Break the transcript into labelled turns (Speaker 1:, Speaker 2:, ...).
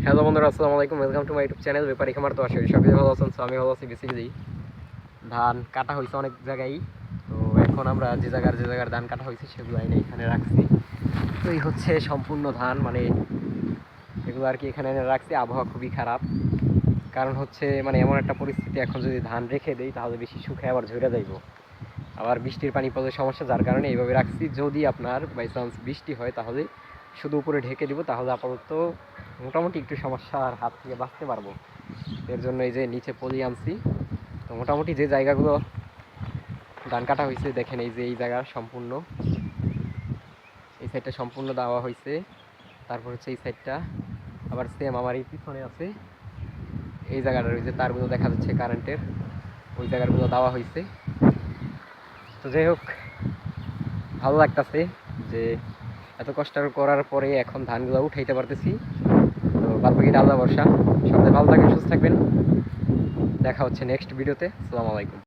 Speaker 1: Hello বন্ধুরা, আসসালামু আলাইকুম। Welcome to my YouTube channel ব্যাপারী খামার। তো আসলে সবাই ভালো আছেন। তো আমি ভালো আছি। বেসিক্যালি ধান কাটা হয়েছে অনেক জায়গায়। তো এখন আমরা যে জায়গার ধান কাটা হয়েছে সেগুলো এনে এখানে রাখছি। তো এই হচ্ছে সম্পূর্ণ ধান, মানে এগুলো আর কি এখানে এনে রাখছি। আবহাওয়া খুবই খারাপ, কারণ হচ্ছে মানে এমন একটা পরিস্থিতি, এখন যদি ধান রেখে দেই তাহলে বেশি শুকায় আবার ঝরে যাইব, আবার বৃষ্টির পানি পড়লে সমস্যা, যার কারণে এইভাবে রাখছি। যদি আপনার বাই চান্স বৃষ্টি হয় তাহলে শুধু উপরে ঢেকে দিব, তাহলে আপাতত মোটামুটি একটু সমস্যার হাত থেকে বাঁচতে পারবো। এর জন্য এই যে নিচে পলি আনছি। তো মোটামুটি যে জায়গাগুলো ধান কাটা হয়েছে দেখেন, এই যে এই জায়গা সম্পূর্ণ, এই সাইডটা সম্পূর্ণ দেওয়া হয়েছে। তারপর হচ্ছে এই সাইডটা আবার সেম আমার এই পিছনে আছে এই জায়গাটা, ওই যে তারগুলো দেখা যাচ্ছে কারেন্টের, ওই জায়গাগুলো দেওয়া হয়েছে। তো যাই হোক, ভালো লাগতেছে যে এত কষ্ট করার পরে এখন ধানগুলো উঠাইতে পারতেছি। তো বাদ বাকিটা আল্লাহ ভরসা। সবাই ভালো থাকবেন, সুস্থ থাকবেন। দেখা হচ্ছে নেক্সট ভিডিওতে। আসসালামু আলাইকুম।